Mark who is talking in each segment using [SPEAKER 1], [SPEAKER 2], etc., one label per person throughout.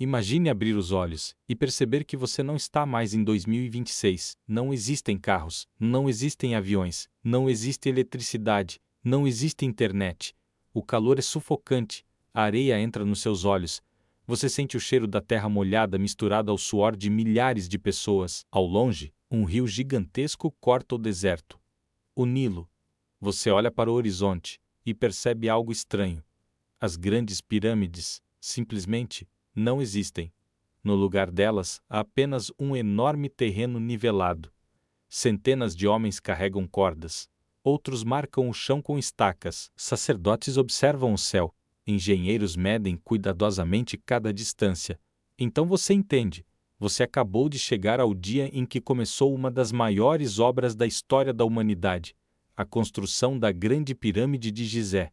[SPEAKER 1] Imagine abrir os olhos e perceber que você não está mais em 2026. Não existem carros, não existem aviões, não existe eletricidade, não existe internet. O calor é sufocante, a areia entra nos seus olhos. Você sente o cheiro da terra molhada misturado ao suor de milhares de pessoas. Ao longe, um rio gigantesco corta o deserto. O Nilo. Você olha para o horizonte e percebe algo estranho. As grandes pirâmides, simplesmente, não existem. No lugar delas, há apenas um enorme terreno nivelado. Centenas de homens carregam cordas. Outros marcam o chão com estacas. Sacerdotes observam o céu. Engenheiros medem cuidadosamente cada distância. Então você entende. Você acabou de chegar ao dia em que começou uma das maiores obras da história da humanidade, a construção da Grande Pirâmide de Gizé.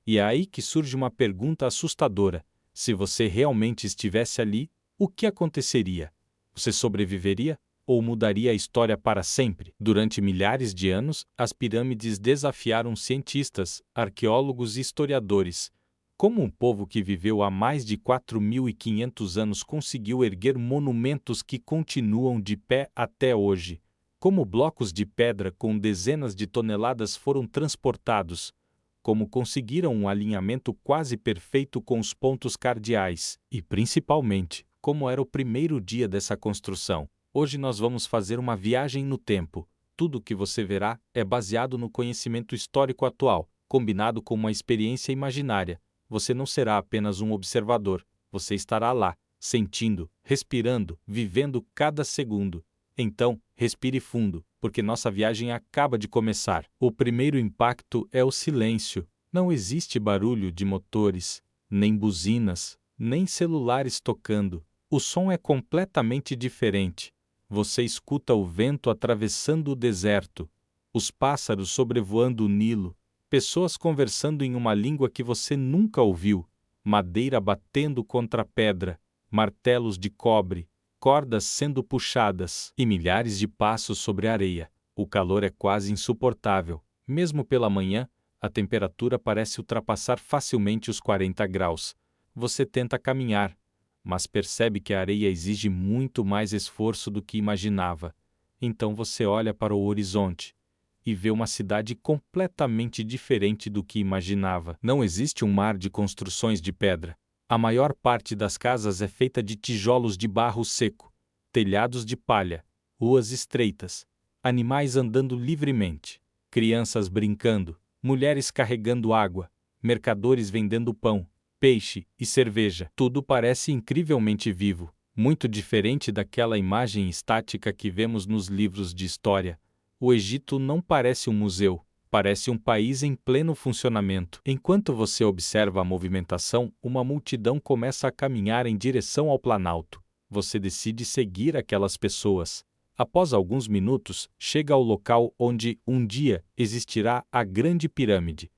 [SPEAKER 1] E é aí que surge uma pergunta assustadora. Se você realmente estivesse ali, o que aconteceria? Você sobreviveria? Ou mudaria a história para sempre? Durante milhares de anos, as pirâmides desafiaram cientistas, arqueólogos e historiadores. Como um povo que viveu há mais de 4.500 anos conseguiu erguer monumentos que continuam de pé até hoje? Como blocos de pedra com dezenas de toneladas foram transportados? Como conseguiram um alinhamento quase perfeito com os pontos cardeais? E, principalmente, como era o primeiro dia dessa construção? Hoje nós vamos fazer uma viagem no tempo. Tudo o que você verá é baseado no conhecimento histórico atual, combinado com uma experiência imaginária. Você não será apenas um observador, você estará lá, sentindo, respirando, vivendo cada segundo. Então, respire fundo, porque nossa viagem acaba de começar. O primeiro impacto é o silêncio. Não existe barulho de motores, nem buzinas, nem celulares tocando. O som é completamente diferente. Você escuta o vento atravessando o deserto, os pássaros sobrevoando o Nilo, pessoas conversando em uma língua que você nunca ouviu, madeira batendo contra pedra, martelos de cobre, cordas sendo puxadas e milhares de passos sobre a areia. O calor é quase insuportável. Mesmo pela manhã, a temperatura parece ultrapassar facilmente os 40 graus. Você tenta caminhar, mas percebe que a areia exige muito mais esforço do que imaginava. Então você olha para o horizonte e vê uma cidade completamente diferente do que imaginava. Não existe um mar de construções de pedra. A maior parte das casas é feita de tijolos de barro seco, telhados de palha, ruas estreitas, animais andando livremente, crianças brincando, mulheres carregando água, mercadores vendendo pão, peixe e cerveja. Tudo parece incrivelmente vivo, muito diferente daquela imagem estática que vemos nos livros de história. O Egito não parece um museu. Parece um país em pleno funcionamento. Enquanto você observa a movimentação, uma multidão começa a caminhar em direção ao Planalto. Você decide seguir aquelas pessoas. Após alguns minutos, chega ao local onde, um dia, existirá a Grande Pirâmide.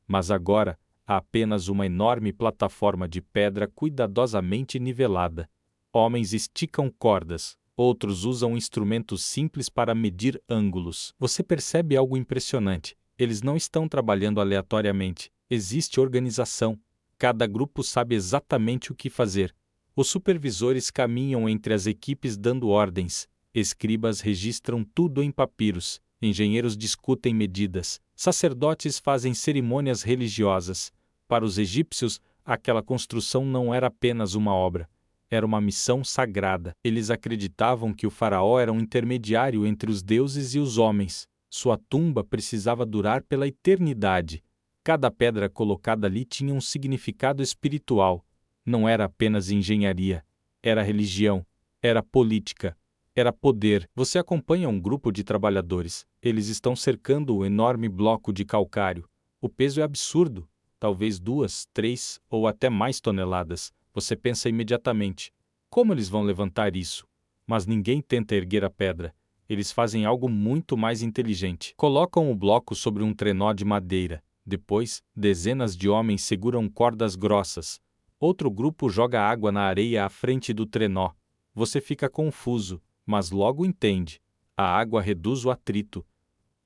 [SPEAKER 1] Mas agora, há apenas uma enorme plataforma de pedra cuidadosamente nivelada. Homens esticam cordas. Outros usam instrumentos simples para medir ângulos. Você percebe algo impressionante. Eles não estão trabalhando aleatoriamente. Existe organização. Cada grupo sabe exatamente o que fazer. Os supervisores caminham entre as equipes dando ordens. Escribas registram tudo em papiros. Engenheiros discutem medidas. Sacerdotes fazem cerimônias religiosas. Para os egípcios, aquela construção não era apenas uma obra. Era uma missão sagrada. Eles acreditavam que o faraó era um intermediário entre os deuses e os homens. Sua tumba precisava durar pela eternidade. Cada pedra colocada ali tinha um significado espiritual. Não era apenas engenharia. Era religião. Era política. Era poder. Você acompanha um grupo de trabalhadores. Eles estão cercando o enorme bloco de calcário. O peso é absurdo. Talvez 2, 3 ou até mais toneladas. Você pensa imediatamente: como eles vão levantar isso? Mas ninguém tenta erguer a pedra. Eles fazem algo muito mais inteligente. Colocam o bloco sobre um trenó de madeira. Depois, dezenas de homens seguram cordas grossas. Outro grupo joga água na areia à frente do trenó. Você fica confuso, mas logo entende. A água reduz o atrito.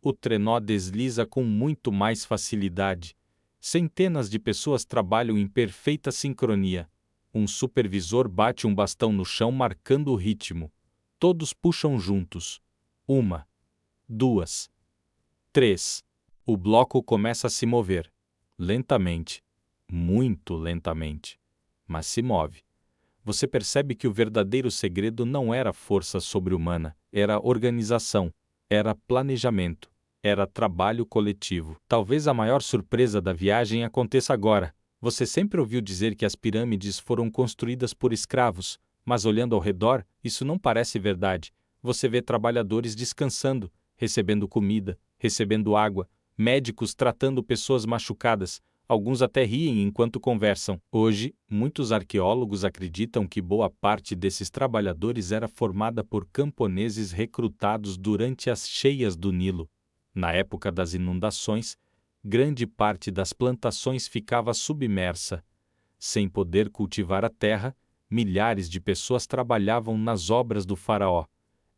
[SPEAKER 1] O trenó desliza com muito mais facilidade. Centenas de pessoas trabalham em perfeita sincronia. Um supervisor bate um bastão no chão marcando o ritmo. Todos puxam juntos. 1, 2, 3. O bloco começa a se mover. Lentamente. Muito lentamente. Mas se move. Você percebe que o verdadeiro segredo não era força sobre-humana, era organização, era planejamento, era trabalho coletivo. Talvez a maior surpresa da viagem aconteça agora. Você sempre ouviu dizer que as pirâmides foram construídas por escravos, mas olhando ao redor, isso não parece verdade. Você vê trabalhadores descansando, recebendo comida, recebendo água, médicos tratando pessoas machucadas. Alguns até riem enquanto conversam. Hoje, muitos arqueólogos acreditam que boa parte desses trabalhadores era formada por camponeses recrutados durante as cheias do Nilo. Na época das inundações, grande parte das plantações ficava submersa. Sem poder cultivar a terra, milhares de pessoas trabalhavam nas obras do faraó.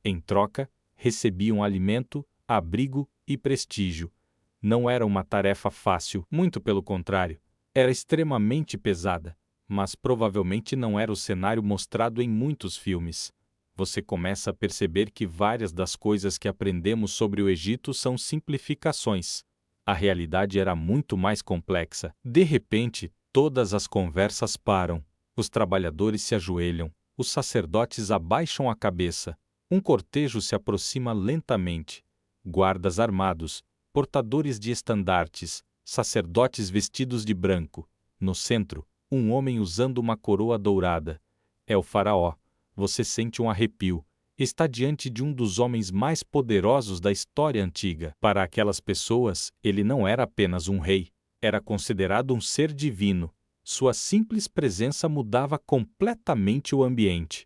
[SPEAKER 1] Em troca, recebiam alimento, abrigo e prestígio. Não era uma tarefa fácil, muito pelo contrário. Era extremamente pesada, mas provavelmente não era o cenário mostrado em muitos filmes. Você começa a perceber que várias das coisas que aprendemos sobre o Egito são simplificações. A realidade era muito mais complexa. De repente, todas as conversas param. Os trabalhadores se ajoelham. Os sacerdotes abaixam a cabeça. Um cortejo se aproxima lentamente. Guardas armados, portadores de estandartes, sacerdotes vestidos de branco. No centro, um homem usando uma coroa dourada. É o faraó. Você sente um arrepio. Está diante de um dos homens mais poderosos da história antiga. Para aquelas pessoas, ele não era apenas um rei. Era considerado um ser divino. Sua simples presença mudava completamente o ambiente.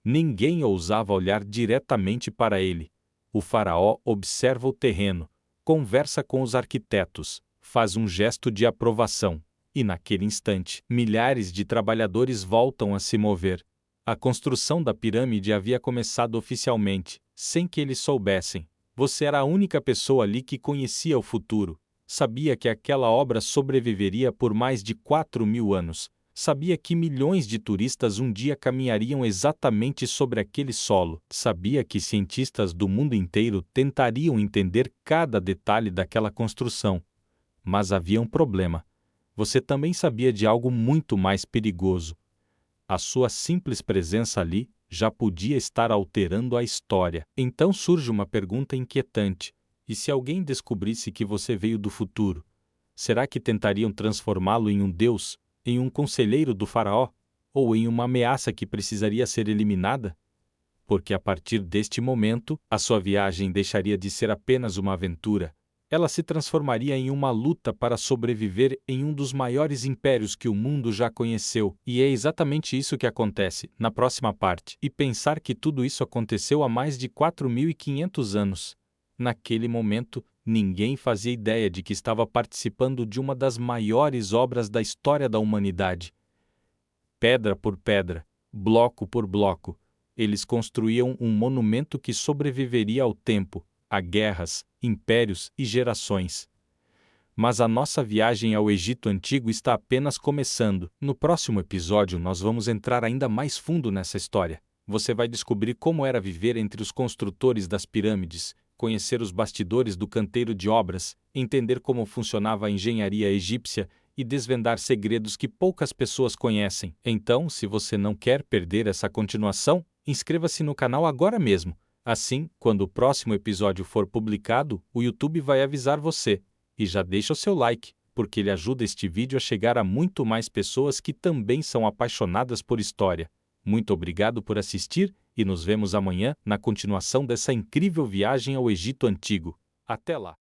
[SPEAKER 1] Ninguém ousava olhar diretamente para ele. O faraó observa o terreno. Conversa com os arquitetos, faz um gesto de aprovação, e naquele instante, milhares de trabalhadores voltam a se mover. A construção da pirâmide havia começado oficialmente, sem que eles soubessem. Você era a única pessoa ali que conhecia o futuro. Sabia que aquela obra sobreviveria por mais de 4.000 anos. Sabia que milhões de turistas um dia caminhariam exatamente sobre aquele solo. Sabia que cientistas do mundo inteiro tentariam entender cada detalhe daquela construção. Mas havia um problema. Você também sabia de algo muito mais perigoso. A sua simples presença ali já podia estar alterando a história. Então surge uma pergunta inquietante. E se alguém descobrisse que você veio do futuro? Será que tentariam transformá-lo em um deus? Em um conselheiro do faraó? Ou em uma ameaça que precisaria ser eliminada? Porque a partir deste momento, a sua viagem deixaria de ser apenas uma aventura. Ela se transformaria em uma luta para sobreviver em um dos maiores impérios que o mundo já conheceu. E é exatamente isso que acontece na próxima parte. E pensar que tudo isso aconteceu há mais de 4.500 anos. Naquele momento, ninguém fazia ideia de que estava participando de uma das maiores obras da história da humanidade. Pedra por pedra, bloco por bloco, eles construíam um monumento que sobreviveria ao tempo, a guerras, impérios e gerações. Mas a nossa viagem ao Egito Antigo está apenas começando. No próximo episódio, nós vamos entrar ainda mais fundo nessa história. Você vai descobrir como era viver entre os construtores das pirâmides, conhecer os bastidores do canteiro de obras, entender como funcionava a engenharia egípcia e desvendar segredos que poucas pessoas conhecem. Então, se você não quer perder essa continuação, inscreva-se no canal agora mesmo. Assim, quando o próximo episódio for publicado, o YouTube vai avisar você. E já deixa o seu like, porque ele ajuda este vídeo a chegar a muito mais pessoas que também são apaixonadas por história. Muito obrigado por assistir e nos vemos amanhã na continuação dessa incrível viagem ao Egito Antigo. Até lá!